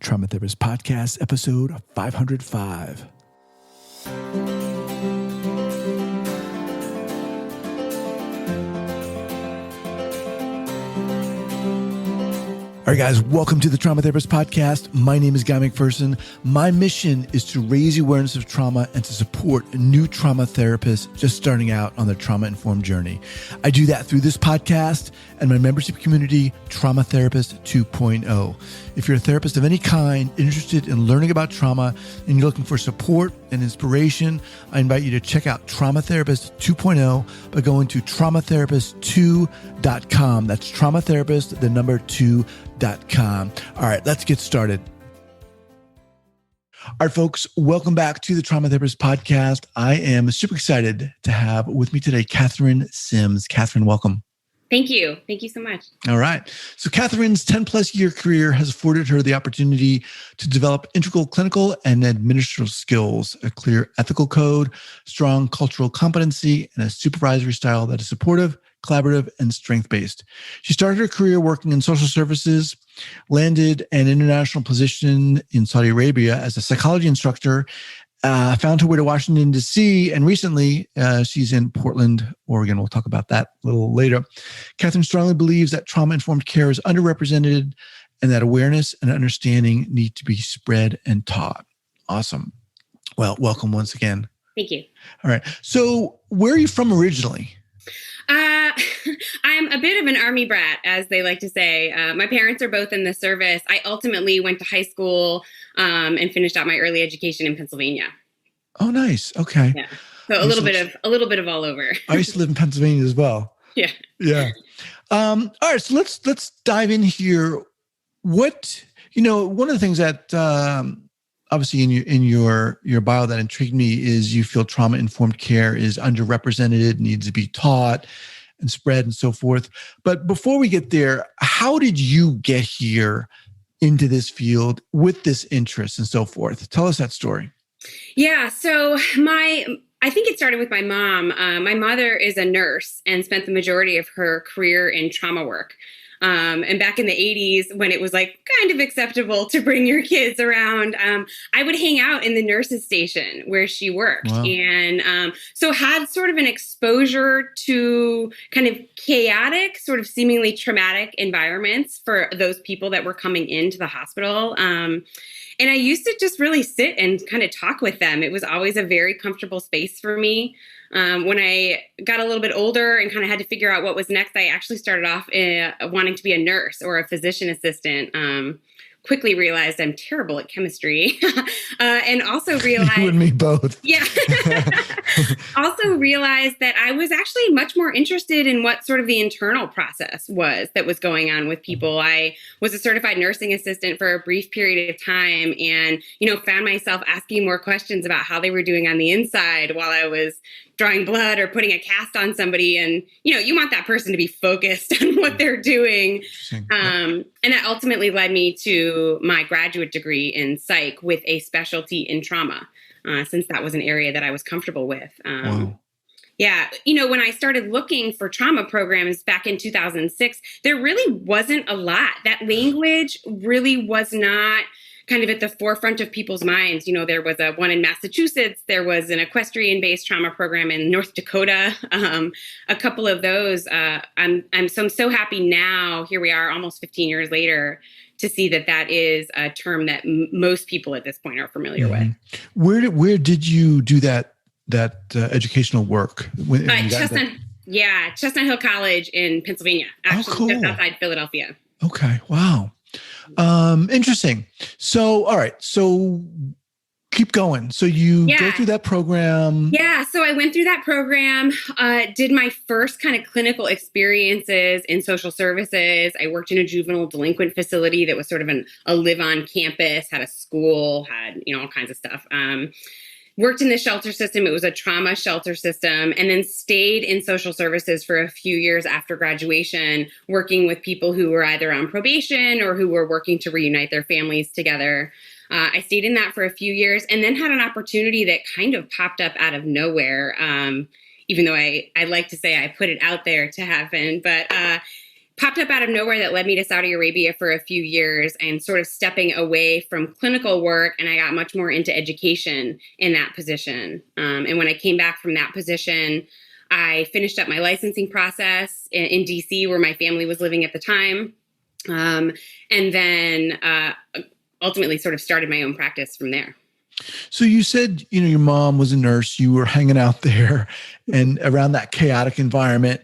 Trauma Therapist Podcast, episode 505. All right, guys, welcome to the Trauma Therapist Podcast. My name is Guy McPherson. My mission is to raise awareness of trauma and to support new trauma therapists just starting out on their trauma-informed journey. I do that through this podcast and my membership community, Trauma Therapist 2.0. If you're a therapist of any kind, interested in learning about trauma, and you're looking for support and inspiration, I invite you to check out Trauma Therapist 2.0 by going to traumatherapist2.com. That's traumatherapist, the number 2.com. All right, let's get started. All right, folks, welcome back to the Trauma Therapist Podcast. I am super excited to have with me today Catherine Sims. Catherine, welcome. Thank you. Thank you so much. All right. So Catherine's 10 plus year career has afforded her the opportunity to develop integral clinical and administrative skills, a clear ethical code, strong cultural competency, and a supervisory style that is supportive, collaborative, and strength-based. She started her career working in social services, landed an international position in Saudi Arabia as a psychology instructor, found her way to Washington, D.C., and recently she's in Portland, Oregon. We'll talk about that a little later. Catherine strongly believes that trauma-informed care is underrepresented and that awareness and understanding need to be spread and taught. Awesome. Well, welcome once again. Thank you. All right. So where are you from originally? I'm a bit of an Army brat, as they like to say. My parents are both in the service. I ultimately went to high school and finished out my early education in Pennsylvania. Oh, nice. Okay. Yeah. So a little bit of all over. I used to live in Pennsylvania as well. Yeah. Yeah. All right. So let's dive in here. What, one of the things that obviously in your bio that intrigued me is you feel trauma-informed care is underrepresented, needs to be taught and spread and so forth. But before we get there, how did you get here into this field with this interest and so forth? Tell us that story. Yeah. So I think it started with my mom. My mother is a nurse and spent the majority of her career in trauma work. And back in the 80s, when it was like kind of acceptable to bring your kids around, I would hang out in the nurses' station where she worked. Wow. And so had sort of an exposure to kind of chaotic, sort of seemingly traumatic environments for those people that were coming into the hospital. And I used to just really sit and kind of talk with them. It was always a very comfortable space for me. When I got a little bit older and kind of had to figure out what was next, I actually started off wanting to be a nurse or a physician assistant. Quickly realized I'm terrible at chemistry and also realized— You and me both. Yeah. Also realized that I was actually much more interested in what sort of the internal process was that was going on with people. I was a certified nursing assistant for a brief period of time and, found myself asking more questions about how they were doing on the inside while I was drawing blood or putting a cast on somebody. And, you want that person to be focused on what they're doing. And that ultimately led me to my graduate degree in psych with a specialty in trauma, since that was an area that I was comfortable with. Wow. Yeah. When I started looking for trauma programs back in 2006, there really wasn't a lot. That language really was not kind of at the forefront of people's minds. There was one in Massachusetts. There was an equestrian-based trauma program in North Dakota. A couple of those. I'm so happy now. Here we are, almost 15 years later, to see that is a term that most people at this point are familiar with. Where did you do that educational work? Chestnut Hill College in Pennsylvania, actually, cool. Just outside Philadelphia. Okay. Wow. Interesting. So, all right. So keep going. So you go through that program. Yeah. So I went through that program, did my first kind of clinical experiences in social services. I worked in a juvenile delinquent facility that was sort of a live-on campus, had a school, had, all kinds of stuff. Worked in the shelter system. It was a trauma shelter system, and then stayed in social services for a few years after graduation, working with people who were either on probation or who were working to reunite their families together. I stayed in that for a few years and then had an opportunity that kind of popped up out of nowhere, even though I like to say I put it out there to happen. But popped up out of nowhere that led me to Saudi Arabia for a few years and sort of stepping away from clinical work. And I got much more into education in that position. And when I came back from that position, I finished up my licensing process in DC, where my family was living at the time. And then ultimately sort of started my own practice from there. So you said, your mom was a nurse, you were hanging out there and around that chaotic environment.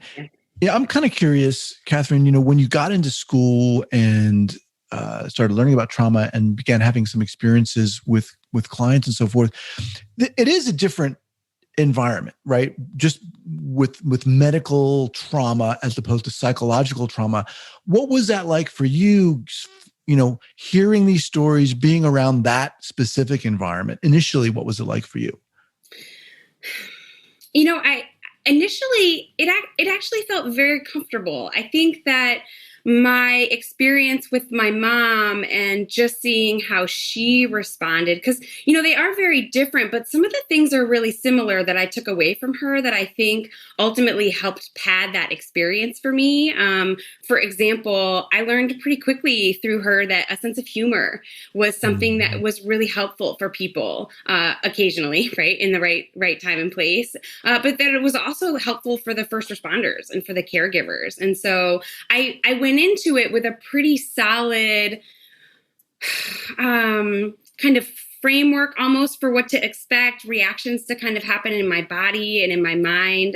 Yeah, I'm kind of curious, Catherine, when you got into school and started learning about trauma and began having some experiences with clients and so forth, it is a different environment, right? Just with medical trauma as opposed to psychological trauma. What was that like for you, hearing these stories, being around that specific environment? Initially, what was it like for you? I initially, it actually felt very comfortable. I think that my experience with my mom and just seeing how she responded, because, they are very different, but some of the things are really similar that I took away from her that I think ultimately helped pad that experience for me. For example, I learned pretty quickly through her that a sense of humor was something that was really helpful for people occasionally, right, in the right time and place, but that it was also helpful for the first responders and for the caregivers. And so I went into it with a pretty solid kind of framework almost for what to expect, reactions to kind of happen in my body and in my mind.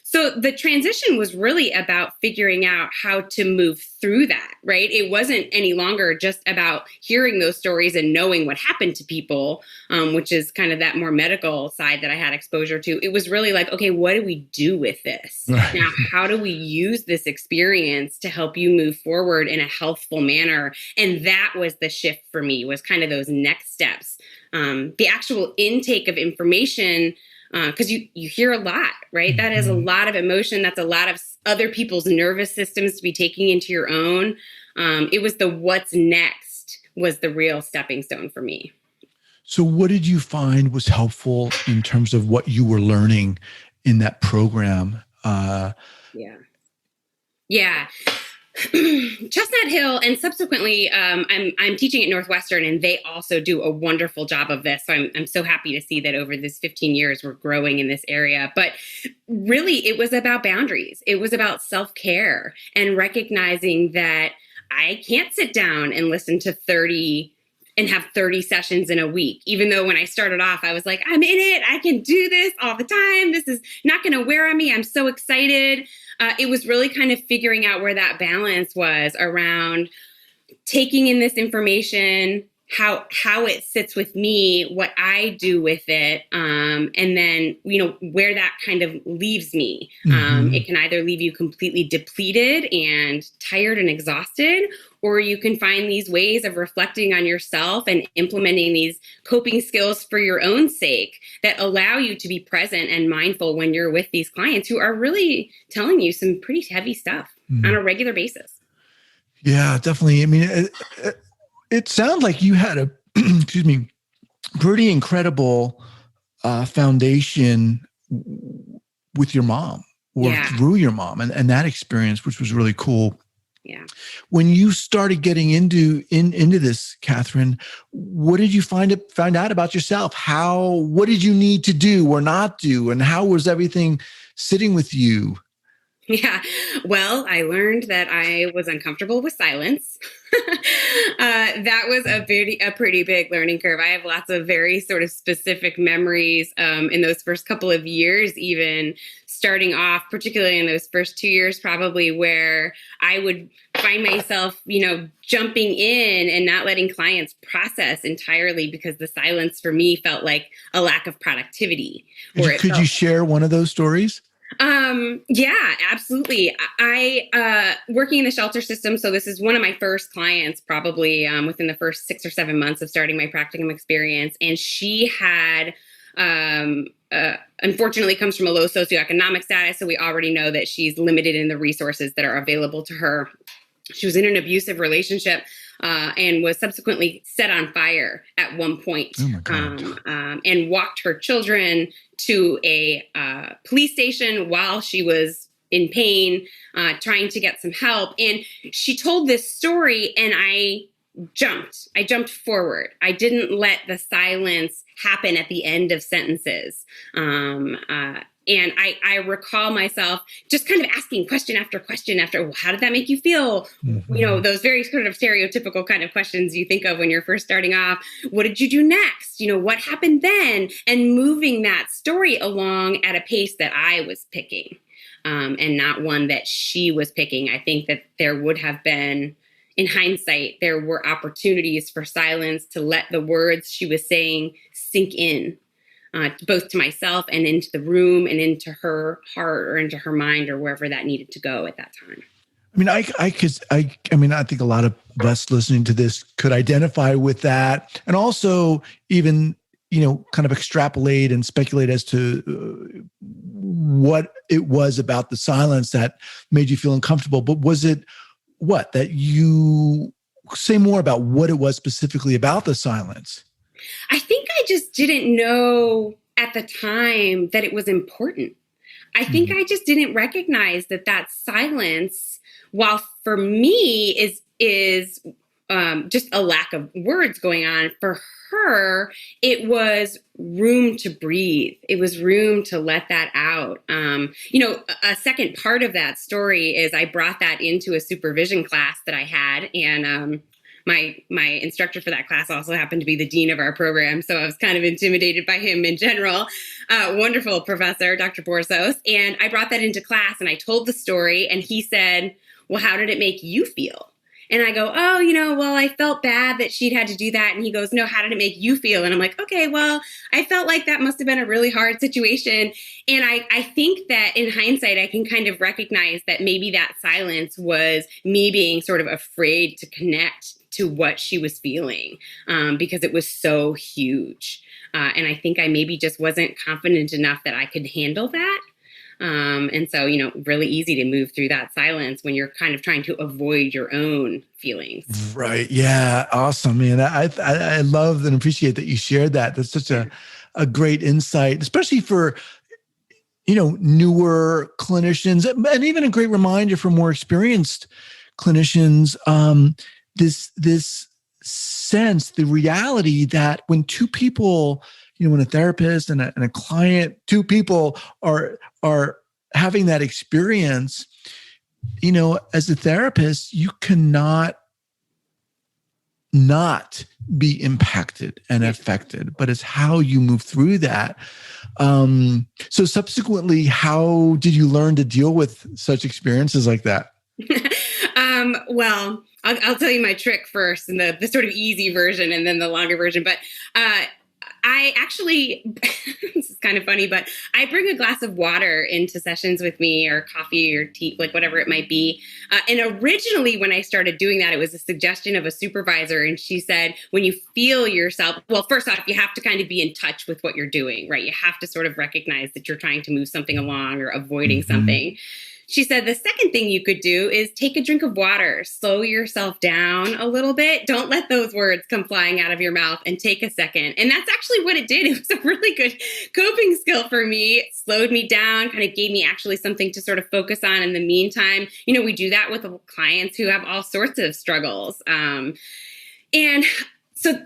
So the transition was really about figuring out how to move through that, right? It wasn't any longer just about hearing those stories and knowing what happened to people, which is kind of that more medical side that I had exposure to. It was really like, okay, what do we do with this? Right. Now, how do we use this experience to help you move forward in a healthful manner? And that was the shift for me, was kind of those next steps. The actual intake of information, because you hear a lot, right? That is a lot of emotion. That's a lot of other people's nervous systems to be taking into your own. It was the what's next was the real stepping stone for me. So what did you find was helpful in terms of what you were learning in that program? Yeah. Chestnut Hill, and subsequently, I'm teaching at Northwestern, and they also do a wonderful job of this. So I'm so happy to see that over this 15 years we're growing in this area. But really, it was about boundaries. It was about self-care and recognizing that I can't sit down and listen to 30 and have 30 sessions in a week. Even though when I started off, I was like, I'm in it. I can do this all the time. This is not going to wear on me. I'm so excited. It was really kind of figuring out where that balance was around taking in this information, how it sits with me, what I do with it, and then, where that kind of leaves me. It can either leave you completely depleted and tired and exhausted, or you can find these ways of reflecting on yourself and implementing these coping skills for your own sake that allow you to be present and mindful when you're with these clients who are really telling you some pretty heavy stuff on a regular basis. Yeah, definitely. I mean, it sounds like you had a, pretty incredible foundation with your mom or through your mom and that experience, which was really cool. Yeah. When you started getting into this, Catherine, what did you find out about yourself? What did you need to do or not do? And how was everything sitting with you? Yeah. Well, I learned that I was uncomfortable with silence. That was a pretty big learning curve. I have lots of very sort of specific memories in those first couple of years, even starting off, particularly in those first 2 years, probably, where I would find myself, jumping in and not letting clients process entirely because the silence for me felt like a lack of productivity. Could you share one of those stories? Yeah, absolutely. I working in the shelter system. So this is one of my first clients, probably within the first 6 or 7 months of starting my practicum experience. And she had, unfortunately, comes from a low socioeconomic status. So we already know that she's limited in the resources that are available to her. She was in an abusive relationship and was subsequently set on fire at one point. Oh my God. And walked her children to a police station while she was in pain, trying to get some help. And she told this story, and I jumped forward. I didn't let the silence happen at the end of sentences. And I recall myself just kind of asking question after question after, well, how did that make you feel? Mm-hmm. You know, those very sort of stereotypical kind of questions you think of when you're first starting off. What did you do next? You know, what happened then? And moving that story along at a pace that I was picking, and not one that she was picking. I think that there would have been, in hindsight, there were opportunities for silence to let the words she was saying sink in. Both to myself and into the room and into her heart or into her mind or wherever that needed to go at that time. I mean, I think a lot of us listening to this could identify with that, and also even, kind of extrapolate and speculate as to what it was about the silence that made you feel uncomfortable. But was it that you say more about what it was specifically about the silence? I think I just didn't know at the time that it was important. I think I just didn't recognize that silence, while for me is just a lack of words going on, for her, it was room to breathe. It was room to let that out. A second part of that story is I brought that into a supervision class that I had, and my instructor for that class also happened to be the dean of our program. So I was kind of intimidated by him in general. Wonderful professor, Dr. Borsos. And I brought that into class and I told the story, and he said, well, how did it make you feel? And I go, well, I felt bad that she'd had to do that. And he goes, no, how did it make you feel? And I'm like, okay, well, I felt like that must have been a really hard situation. And I think that in hindsight, I can kind of recognize that maybe that silence was me being sort of afraid to connect to what she was feeling, because it was so huge. And I think I maybe just wasn't confident enough that I could handle that. And so, really easy to move through that silence when you're kind of trying to avoid your own feelings. Right. Yeah. Awesome, man. I love and appreciate that you shared that. That's such a great insight, especially for, newer clinicians, and even a great reminder for more experienced clinicians. This sense, the reality that when two people, when a therapist and a client, two people are having that experience, as a therapist, you cannot not be impacted and affected, but it's how you move through that. So subsequently, how did you learn to deal with such experiences like that? Well, I'll tell you my trick first, and the sort of easy version and then the longer version. But I actually, this is kind of funny, but I bring a glass of water into sessions with me, or coffee or tea, like whatever it might be. And originally when I started doing that, it was a suggestion of a supervisor. And she said, when you feel yourself, well, first off, you have to kind of be in touch with what you're doing, right? You have to sort of recognize that you're trying to move something along or avoiding something. She said the second thing you could do is take a drink of water, slow yourself down a little bit. Don't let those words come flying out of your mouth, and take a second. And that's actually what it did. It was a really good coping skill for me. It slowed me down, kind of gave me actually something to sort of focus on in the meantime. We do that with clients who have all sorts of struggles.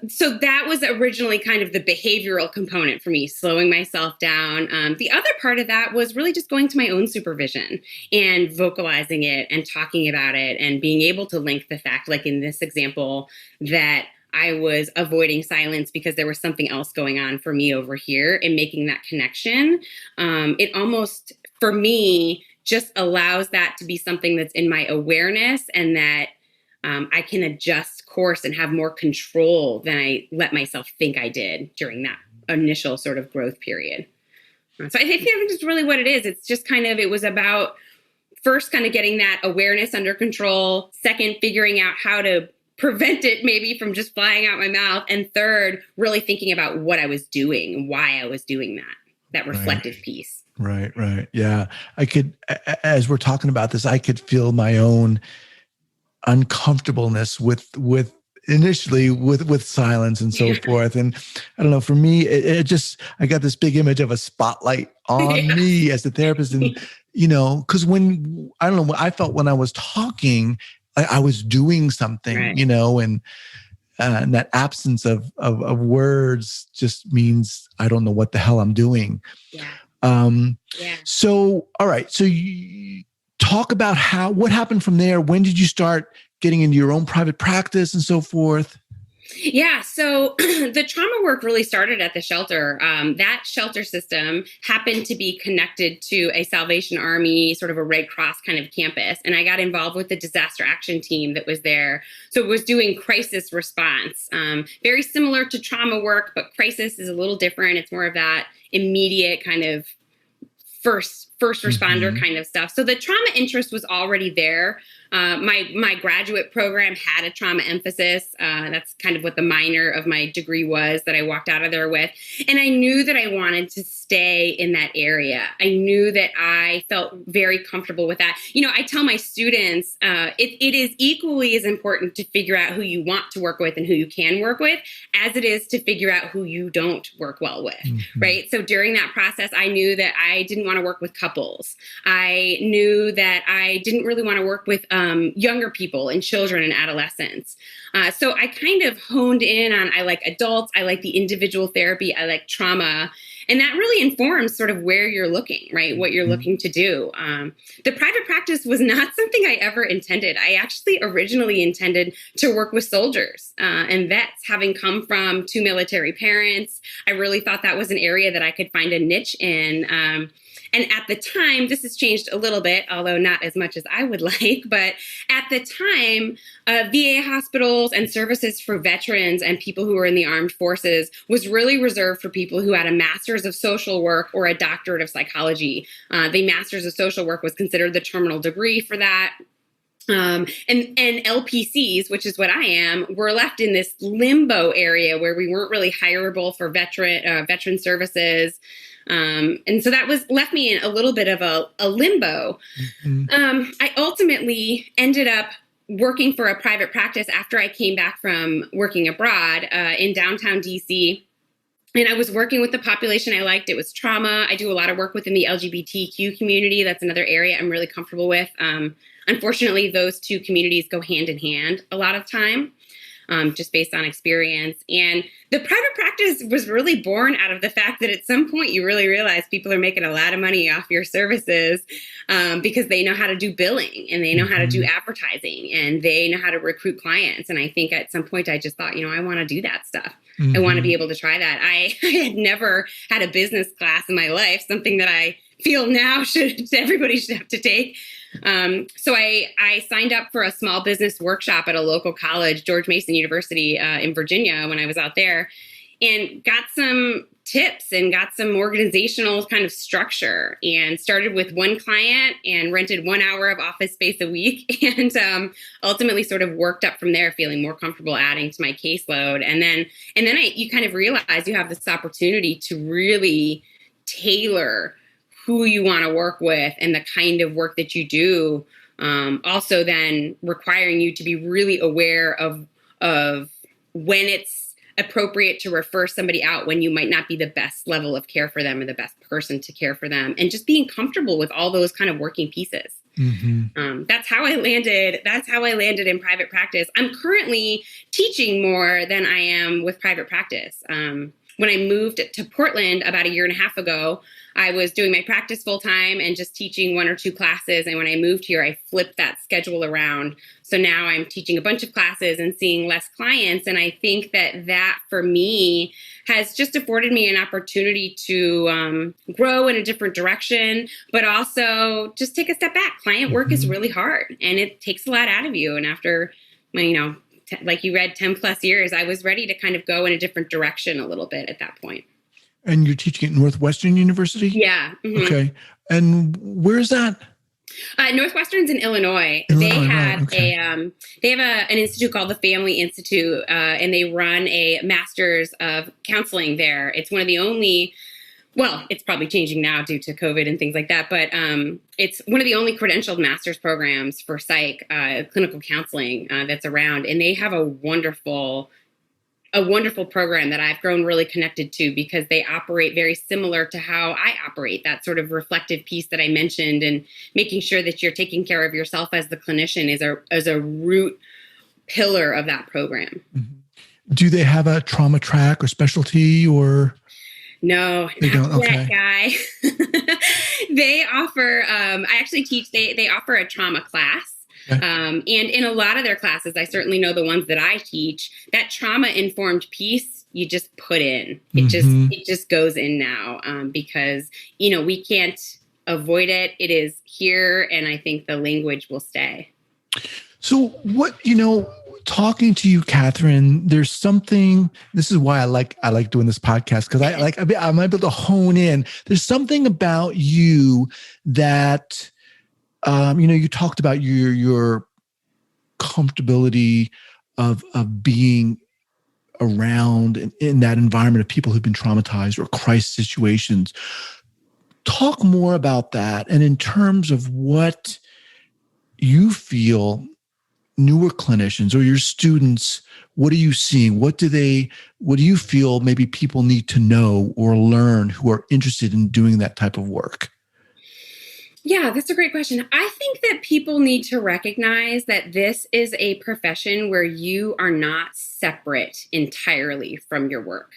So that was originally kind of the behavioral component for me, slowing myself down. The other part of that was really just going to my own supervision and vocalizing it and talking about it and being able to link the fact, like in this example, that I was avoiding silence because there was something else going on for me over here, and making that connection. It almost, for me, just allows that to be something that's in my awareness, and that I can adjust course and have more control than I let myself think I did during that initial sort of growth period. So I think that's just really what it is. It's just kind of, it was about first kind of getting that awareness under control, second, figuring out how to prevent it maybe from just flying out my mouth, and third, really thinking about what I was doing and why I was doing that reflective piece. Right. Yeah. I could, as we're talking about this, I could feel my own uncomfortableness with initially with silence and so forth. And I don't know, for me, it just, I got this big image of a spotlight on me as the therapist. And, because I don't know, what I felt when I was talking, I was doing something, Right. And that absence of words just means I don't know what the hell I'm doing. Yeah. Yeah. So, all right. So you talk about what happened from there. When did you start getting into your own private practice and so forth? Yeah. So the trauma work really started at the shelter. That shelter system happened to be connected to a Salvation Army, sort of a Red Cross kind of campus. And I got involved with the disaster action team that was there. So it was doing crisis response, very similar to trauma work, but crisis is a little different. It's more of that immediate kind of first responder kind of stuff. So the trauma interest was already there. My graduate program had a trauma emphasis. That's kind of what the minor of my degree was that I walked out of there with. And I knew that I wanted to stay in that area. I knew that I felt very comfortable with that. I tell my students, it is equally as important to figure out who you want to work with and who you can work with as it is to figure out who you don't work well with, right? So during that process, I knew that I didn't want to work with couples. I knew that I didn't really want to work with younger people and children and adolescents. So I kind of honed in on, I like adults, I like the individual therapy, I like trauma. And that really informs sort of where you're looking, right? What you're looking to do. The private practice was not something I ever intended. I actually originally intended to work with soldiers and vets, having come from two military parents. I really thought that was an area that I could find a niche in. And at the time, this has changed a little bit, although not as much as I would like, but at the time, VA hospitals and services for veterans and people who were in the armed forces was really reserved for people who had a master's of social work or a doctorate of psychology. The master's of social work was considered the terminal degree for that. And LPCs, which is what I am, were left in this limbo area where we weren't really hireable for veteran services. And so that left me in a little bit of a limbo. I ultimately ended up working for a private practice after I came back from working abroad in downtown DC. And I was working with the population I liked. It was trauma. I do a lot of work within the LGBTQ community. That's another area I'm really comfortable with. Unfortunately, those two communities go hand in hand a lot of time. Just based on experience. And the private practice was really born out of the fact that at some point you really realize people are making a lot of money off your services because they know how to do billing and they know how to do advertising and they know how to recruit clients. And I think at some point I just thought, I want to do that stuff. I want to be able to try that. I had never had a business class in my life, something that I feel now everybody should have to take. So I signed up for a small business workshop at a local college, George Mason University in Virginia, when I was out there, and got some tips and got some organizational kind of structure, and started with one client and rented 1 hour of office space a week, and ultimately sort of worked up from there, feeling more comfortable adding to my caseload. And then you kind of realize you have this opportunity to really tailor who you want to work with and the kind of work that you do, also then requiring you to be really aware of when it's appropriate to refer somebody out, when you might not be the best level of care for them or the best person to care for them, and just being comfortable with all those kind of working pieces. That's how I landed. That's how I landed in private practice. I'm currently teaching more than I am with private practice. When I moved to Portland about a year and a half ago, I was doing my practice full time and just teaching 1 or 2 classes. And when I moved here, I flipped that schedule around. So now I'm teaching a bunch of classes and seeing less clients. And I think that for me has just afforded me an opportunity to grow in a different direction, but also just take a step back. Client work is really hard and it takes a lot out of you. And after, like you read 10 plus years, I was ready to kind of go in a different direction a little bit at that point. And you're teaching at Northwestern University? Yeah. Okay. And where is that? Northwestern's in Illinois. They have an institute called the Family Institute, and they run a master's of counseling there. It's one of the only, well, it's probably changing now due to COVID and things like that, but it's one of the only credentialed master's programs for psych, clinical counseling that's around. And they have a wonderful a wonderful program that I've grown really connected to because they operate very similar to how I operate, that sort of reflective piece that I mentioned, and making sure that you're taking care of yourself as the clinician is a root pillar of that program. Mm-hmm. Do they have a trauma track or specialty, or? No, they don't. Okay. Guy. They offer, I actually teach, they offer a trauma class. Okay. And in a lot of their classes, I certainly know the ones that I teach, that trauma-informed piece, you just put in. It just goes in now, because, we can't avoid it. It is here, and I think the language will stay. So talking to you, Catherine, there's something, this is why I like doing this podcast, because I'm able to hone in. There's something about you that, you talked about your comfortability of being around in that environment of people who've been traumatized or crisis situations. Talk more about that. And in terms of what you feel newer clinicians or your students, what are you seeing? What do you feel maybe people need to know or learn who are interested in doing that type of work? Yeah, that's a great question. I think that people need to recognize that this is a profession where you are not separate entirely from your work.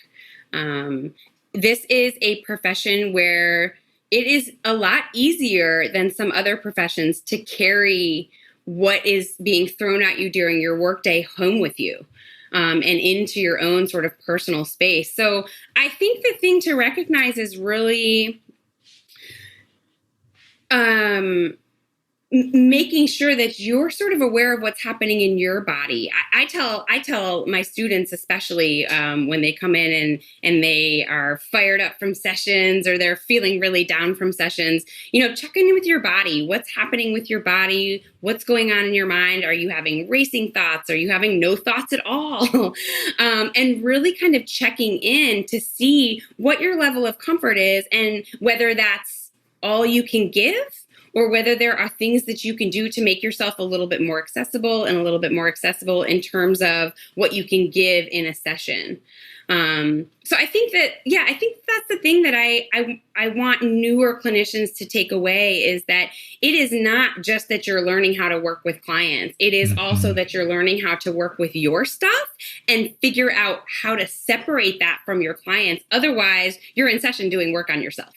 This is a profession where it is a lot easier than some other professions to carry what is being thrown at you during your workday home with you, and into your own sort of personal space. So I think the thing to recognize is really making sure that you're sort of aware of what's happening in your body. I tell my students, especially when they come in and they are fired up from sessions or they're feeling really down from sessions, check in with your body. What's happening with your body? What's going on in your mind? Are you having racing thoughts? Are you having no thoughts at all? And really kind of checking in to see what your level of comfort is and whether that's all you can give, or whether there are things that you can do to make yourself a little bit more accessible in terms of what you can give in a session. So I think that's the thing that I want newer clinicians to take away, is that it is not just that you're learning how to work with clients. It is also that you're learning how to work with your stuff and figure out how to separate that from your clients. Otherwise, you're in session doing work on yourself.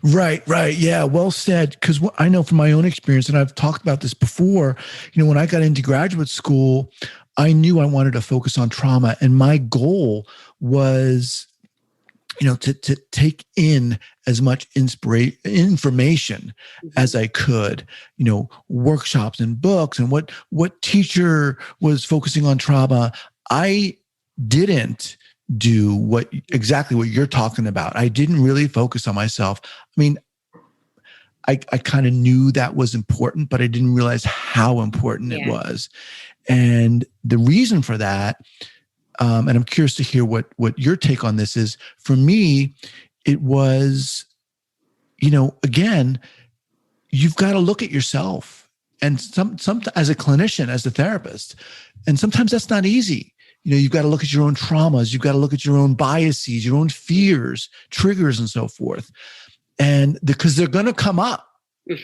Right. Yeah. Well said. Because I know from my own experience, and I've talked about this before, when I got into graduate school, I knew I wanted to focus on trauma. And my goal was, to take in as much information as I could, workshops and books and what teacher was focusing on trauma. I didn't do exactly what you're talking about. I didn't really focus on myself. I mean, I kind of knew that was important, but I didn't realize how important it was. And the reason for that, and I'm curious to hear what your take on this is. For me, it was, again, you've got to look at yourself, and some as a clinician, as a therapist, and sometimes that's not easy. You've got to look at your own traumas. You've got to look at your own biases, your own fears, triggers, and so forth. And because they're going to come up,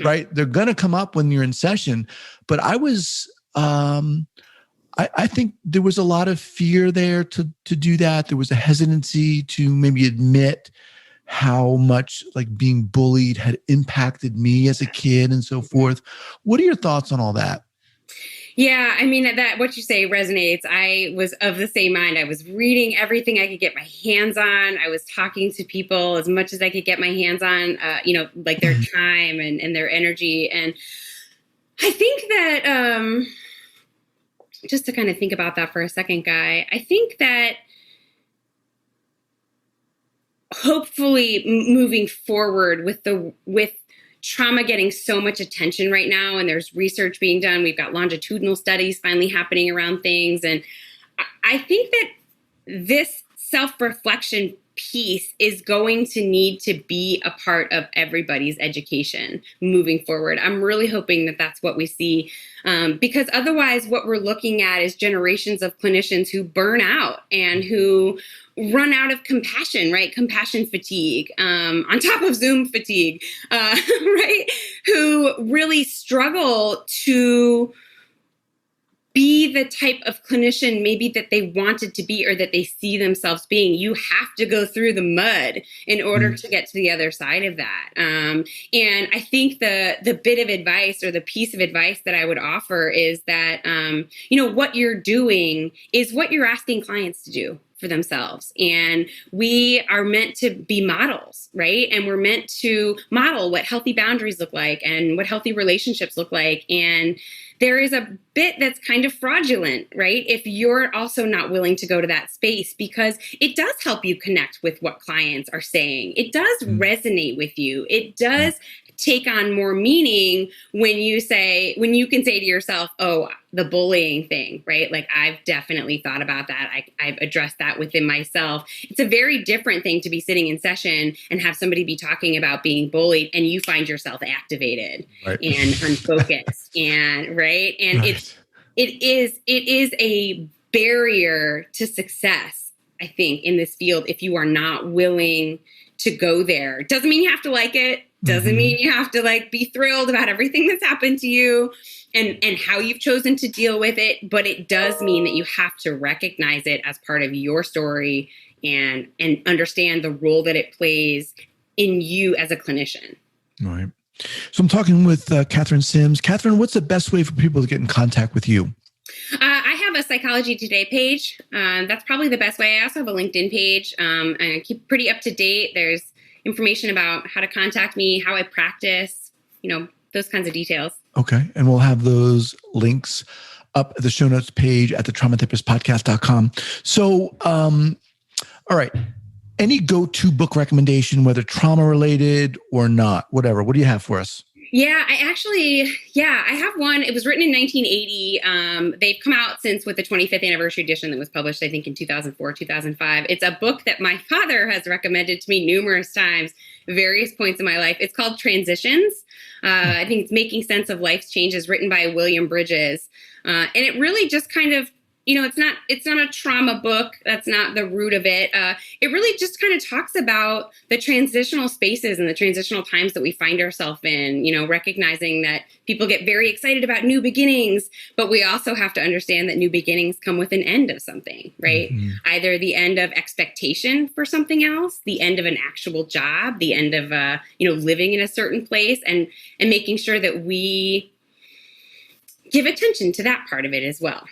right? They're going to come up when you're in session. But I was, I think there was a lot of fear there to do that. There was a hesitancy to maybe admit how much like being bullied had impacted me as a kid and so forth. What are your thoughts on all that? Yeah, I mean, that what you say resonates. I was of the same mind. I was reading everything I could get my hands on. I was talking to people as much as I could get my hands on, like their time and their energy. And I think that, just to kind of think about that for a second, Guy, I think that hopefully moving forward with trauma getting so much attention right now, and there's research being done. We've got longitudinal studies finally happening around things. And I think that this self-reflection piece is going to need to be a part of everybody's education moving forward. I'm really hoping that that's what we see, because otherwise what we're looking at is generations of clinicians who burn out and who run out of compassion, right? Compassion fatigue, on top of Zoom fatigue, right? Who really struggle to be the type of clinician maybe that they wanted to be or that they see themselves being. You have to go through the mud in order to get to the other side of that. And I think the bit of advice or the piece of advice that I would offer is that, what you're doing is what you're asking clients to do for themselves. And we are meant to be models, right? And we're meant to model what healthy boundaries look like and what healthy relationships look like. And there is a bit that's kind of fraudulent, right? If you're also not willing to go to that space, because it does help you connect with what clients are saying. It does resonate with you. It does take on more meaning when you can say to yourself, oh, the bullying thing, right? Like, I've definitely thought about that. I've addressed that within myself. It's a very different thing to be sitting in session and have somebody be talking about being bullied and you find yourself activated and unfocused and right. And it is a barrier to success, I think, in this field if you are not willing to go there. Doesn't mean you have to like it. Doesn't mean you have to be thrilled about everything that's happened to you and how you've chosen to deal with it. But it does mean that you have to recognize it as part of your story and understand the role that it plays in you as a clinician. All right. So I'm talking with Catherine Sims. Catherine, what's the best way for people to get in contact with you? I have a Psychology Today page. That's probably the best way. I also have a LinkedIn page. And I keep pretty up to date. There's information about how to contact me, how I practice, those kinds of details. Okay. And we'll have those links up at the show notes page at the traumatherapistpodcast.com. So, all right. Any go-to book recommendation, whether trauma related or not, whatever, what do you have for us? Yeah, I have one. It was written in 1980. They've come out since with the 25th anniversary edition that was published, I think, in 2004, 2005. It's a book that my father has recommended to me numerous times, various points in my life. It's called Transitions. I think it's Making Sense of Life's Changes, written by William Bridges. And it really just kind of, it's not a trauma book. That's not the root of it. It really just kind of talks about the transitional spaces and the transitional times that we find ourselves in, recognizing that people get very excited about new beginnings, but we also have to understand that new beginnings come with an end of something, right? Mm-hmm. Either the end of expectation for something else, the end of an actual job, the end of, living in a certain place and making sure that we give attention to that part of it as well.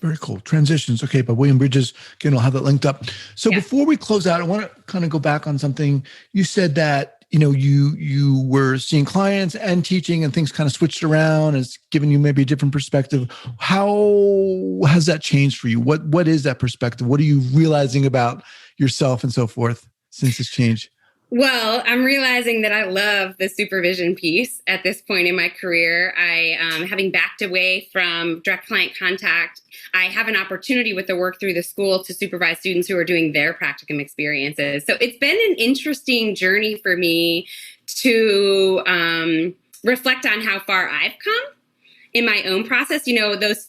Very cool. Transitions. Okay. By William Bridges. Again, I'll have that linked up. So before we close out, I want to kind of go back on something. You said that, you were seeing clients and teaching and things kind of switched around. It's given you maybe a different perspective. How has that changed for you? What is that perspective? What are you realizing about yourself and so forth since this change? Well, I'm realizing that I love the supervision piece at this point in my career. Having backed away from direct client contact, I have an opportunity with the work through the school to supervise students who are doing their practicum experiences. So it's been an interesting journey for me to reflect on how far I've come in my own process.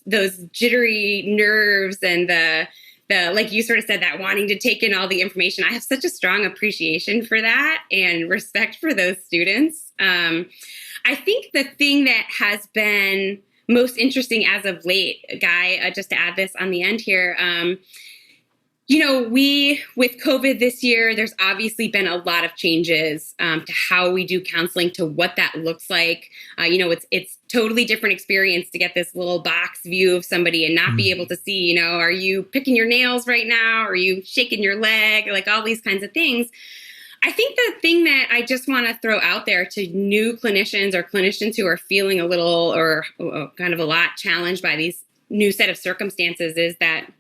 Those jittery nerves and the like you sort of said, that wanting to take in all the information. I have such a strong appreciation for that and respect for those students. I think the thing that has been most interesting as of late, Guy, just to add this on the end here, with COVID this year, there's obviously been a lot of changes to how we do counseling, to what that looks like. It's totally different experience to get this little box view of somebody and not be able to see, are you picking your nails right now? Are you shaking your leg? Like all these kinds of things. I think the thing that I just want to throw out there to new clinicians or clinicians who are feeling a little or kind of a lot challenged by these new set of circumstances is that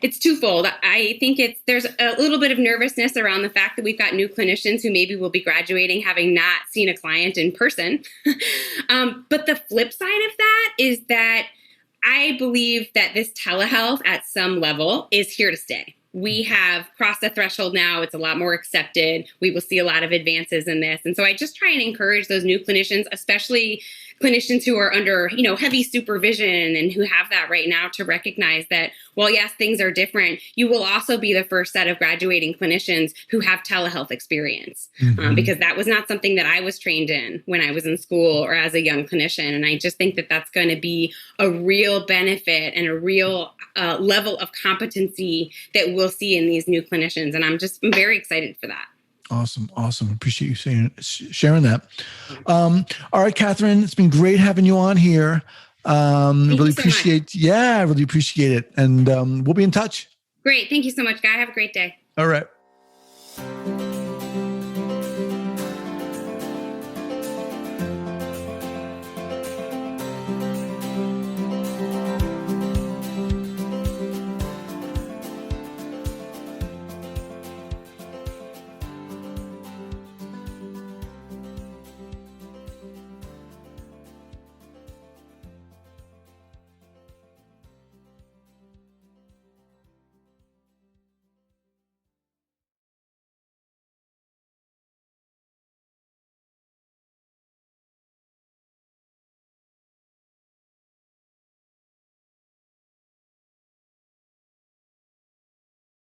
it's twofold. I think there's a little bit of nervousness around the fact that we've got new clinicians who maybe will be graduating having not seen a client in person. But the flip side of that is that I believe that this telehealth at some level is here to stay. we have crossed the threshold now. It's a lot more accepted. We will see a lot of advances in this. And so I just try and encourage those new clinicians, especially clinicians who are under, heavy supervision and who have that right now, to recognize that, well, yes, things are different. You will also be the first set of graduating clinicians who have telehealth experience, because that was not something that I was trained in when I was in school or as a young clinician. And I just think that that's going to be a real benefit and a real level of competency that we'll see in these new clinicians. And I'm very excited for that. Awesome. Appreciate you sharing that. All right, Catherine, it's been great having you on here. Really appreciate it. And we'll be in touch. Great. Thank you so much, Guy. Have a great day. All right.